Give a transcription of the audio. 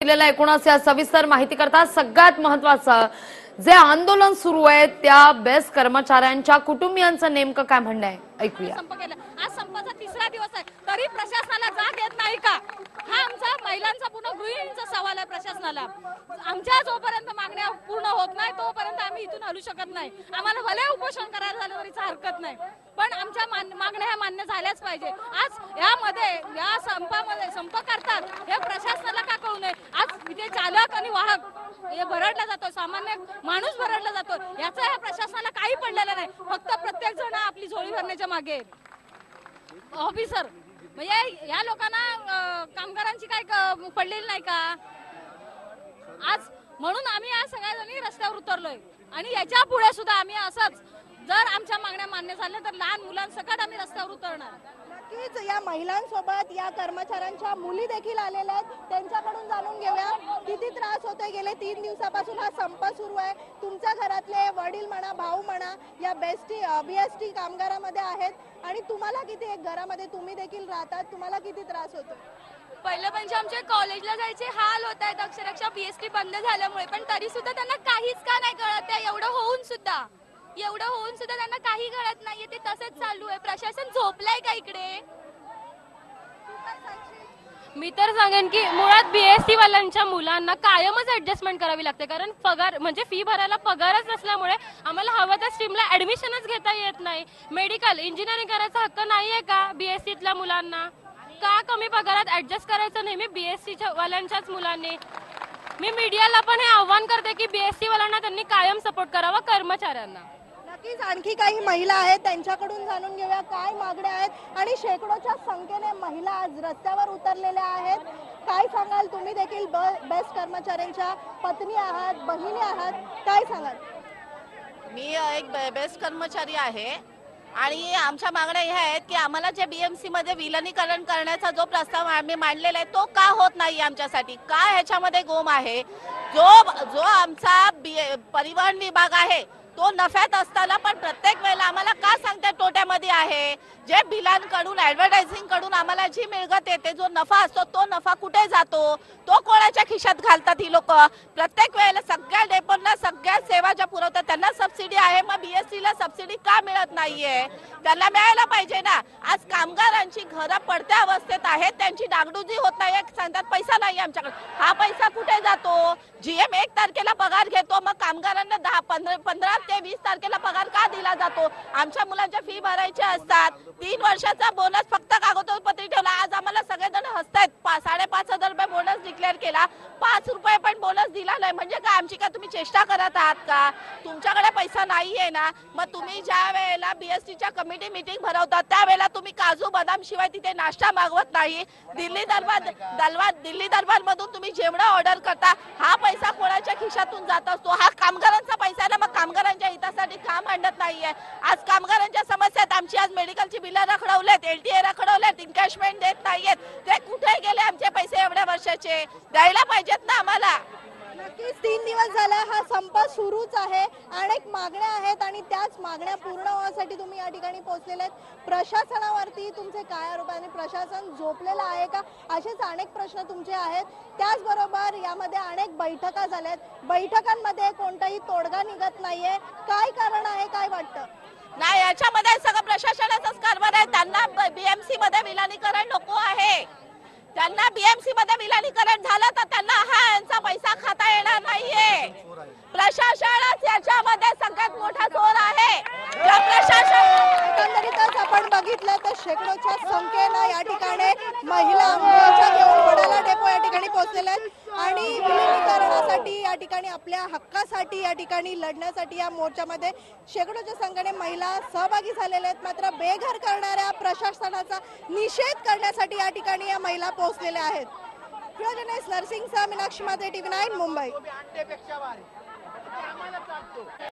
दिलेला एकूणच या सविस्तर माहिती करता सगळ्यात महत्त्वाचं जे आंदोलन सुरू आहे त्या बेस्ट कर्मचाऱ्यांच्या कुटुंबियांचं नेमकं काय म्हणणं आहे ऐकूया। आज संपाचा तिसरा दिवस आहे तरी प्रशासनाला जाग येत नाही का? हा आमचा महिलांचा पुन्हा गृहिणींचा सवाल आहे प्रशासनाला। आमच्या जोपर्यंत मागण्या पूर्ण होत नाही तोपर्यंत आम्ही इथून हलू शकत नाही। आम्हाला भले उपोषण करायला झालं तरी हरकत नाही, पण आमच्या मागण्या ह्या मान्य झाल्याच पाहिजे। आज यामध्ये या संपामध्ये संप करतात हे प्रशासनाला का कळू नये? आज इथे चालक आणि वाहक हे भरडला जातो, सामान्य माणूस भरडला जातो, याचा ह्या प्रशासनाला काही पडलेलं नाही। फक्त प्रत्येक जण आपली झोळी भरण्याच्या मागे ऑफिसर म्हणजे या लोकांना कामगारांची काय पडलेली नाही का? आज म्हणून आम्ही आज सगळ्याजणी रस्त्यावर उतरलोय आणि याच्या पुढे सुद्धा आम्ही असंच जर आमच्या मागण्या मान्य झाल्या तर लहान मुलांसकट आम्ही रस्त्यावर उतरणार। नक्कीच या महिलांसोबत या कर्मचाऱ्यांच्या मुली देखील आलेल्या आहेत, त्यांच्याकडून जाणून घेऊया किती त्रास होतोय। गेले 3 दिवसापासून हा संप सुरू आहे। तुमच्या घरातले वडील म्हणा, भाऊ म्हणा या बीएसटी कामगारामध्ये आहेत आणि तुम्हाला किती एक घरामध्ये तुम्ही देखील राहतात, तुम्हाला किती त्रास होतो? पहिलं म्हणजे आमच्या कॉलेजला जायचे हाल होत आहेत अक्षरशः बीएसटी बंद झाल्यामुळे, पण तरी सुद्धा त्यांना काहीच का नाही कळत आहे। एवढं होऊन सुद्धा त्यांना काही कळत नाहीये, ते तसंच चालू आहे। प्रशासन झोपलाय का इकडे? मी तर सांगेन की मुळात बीएसटी वाल्यांच्या मुलांना कायमच ऍडजस्टमेंट करावी लागते, कारण पगार म्हणजे फी भरायला पगारच नसल्यामुळे आम्हाला हवं त्या स्ट्रीमला ऍडमिशनच घेता येत नाही। मेडिकल इंजिनिअरिंग करायचा हक्क नाहीये का बीएसटीतल्या मुलांना? का कमी पगारात ऍडजस्ट करायचं नेहमी बीएसटीच्या वाल्यांच्याच मुलांनी? मी मीडियाला पण हे आव्हान करते की बीएसटी वाल्यांना त्यांनी कायम सपोर्ट करावा कर्मचाऱ्यांना। नक्कीच आणखी काही महिला आहेत, त्यांच्याकडून जाणून घेऊया काय मागण्या आहेत आणि शेकडोच्या संख्येने महिला आज रस्त्यावर उतरलेल्या आहेत। काय सांगाल? तुम्ही देखील बेस्ट कर्मचाऱ्यांच्या पत्नी आहात, बहिणी आहात, काय सांगाल? मी एक बेस्ट कर्मचारी आहे आणि आमच्या मागण्या ह्या आहेत की आम्हाला जे बीएमसी मध्ये विलनीकरण करण्याचा जो प्रस्ताव आम्ही मांडलेला आहे तो का होत नाही आमच्यासाठी? का ह्याच्यामध्ये गोम आहे? जो आमचा परिवहन विभाग आहे तो नफ्यात असताना पण प्रत्येक वेळेला आम्हाला का सांगते तोट्यामध्ये आहे? जे बिलांकडून ऍडव्हर्टायझिंग कडून आम्हाला जी मिळकत येते, जो नफा असतो तो नफा कुठे जातो? तो कोणाच्या खिशात घालतात ही लोक? प्रत्येक वेळेला सगळ्या डेपोंना सगळ्या सेवा ज्या पुरवतात त्यांना सबसिडी आहे, मग बीएसटीला सबसिडी का मिळत नाहीये? त्यांना मिळायला पाहिजे ना। आज कामगारांची घरं पडत्या अवस्थेत आहेत, त्यांची डागडुजी होत नाही, सांगतात पैसा नाही आमच्याकडे। हा पैसा कुठे जातो? जीएम 1 तारखेला पगार घेतो, मग कामगारांना 15 ते 20 तारखेला पगार का दिला जातो? आमच्या मुलांच्या फी भरायच्या असतात, 3 वर्षाचा बोनस फक्त कागदपत्री ठेवला। आज आम्हाला सगळेजण हसतायत, 5,500 रुपये बोनस डिक्लेअर केला, 5 रुपये पण बोनस दिला नाही। म्हणजे काय आमची का तुम्ही चेष्टा करत आहात का? तुमच्याकडे पैसा नाहीये ना? मग तुम्ही ज्या वेळेला बीएसटीच्या कमिटी मीटिंग भरवतात त्यावेळेला तुम्ही काजू बदाम शिवाय तिथे नाश्ता मागवत नाही। दिल्ली दरबार मधून तुम्ही जेवण ऑर्डर करता, हा पैसा कोणाच्या खिशातून जात असतो? हा कामगारांचा पैसा आहे ना, मग कामगारांच्या हितासाठी का मांडत नाहीये? आज कामगारांच्या समस्या आहेत, आमची आज मेडिकलची बिलं रखडवलेत, एलटीए रखडवलेत, इनकॅशमेंट देत नाहीयेत, ते कुठे गेले आमचे पैसे एवढ्या वर्षाचे? द्यायला पाहिजेत ना आम्हाला। नक्कीच 3 दिवस झाला हा संप सुरूच आहे, अनेक मागण्या आहेत आणि त्याच मागण्या पूर्ण होण्यासाठी तुम्ही या ठिकाणी पोहोचलेले आहेत। प्रशासनावरती तुमचे काय आरोप आहे आणि प्रशासन झोपलेलं आहे का, असेच अनेक प्रश्न तुमचे आहेत। त्याचबरोबर यामध्ये अनेक बैठका झाल्यात, बैठकांमध्ये कोणताही तोडगा निघत नाहीये, काय कारण आहे, काय वाटतं? नाही, याच्यामध्ये सगळं प्रशासनाचाच कारभार आहे। त्यांना बीएमसी मध्ये विलनीकरण नको आहे, त्यांना बीएमसी मध्ये विलनीकरण झालं तर त्यांना हा यांचा पैसा खाता येणार नाहीये। प्रशासनच याच्यामध्ये सगळ्यात मोठा चोर आहे। एकंदरीतच आपण बघितलं तर शेकडोच्या संख्येनं या ठिकाणी महिला मोर्चा घेऊन वडाला डेपो या ठिकाणी पोहोचलेल्या आहेत आणि विलिनीकरणासाठी या ठिकाणी आपल्या हक्कासाठी या ठिकाणी लढण्यासाठी या मोर्चामध्ये शेकडोच्या संख्येने महिला सहभागी झालेल्या आहेत। मात्र बेघर करणाऱ्या प्रशासनाचा निषेध करण्यासाठी या ठिकाणी या महिला पोहोचलेल्या आहेत। नरसिंग मीनाक्षी मात्रे, TV9 मुंबई।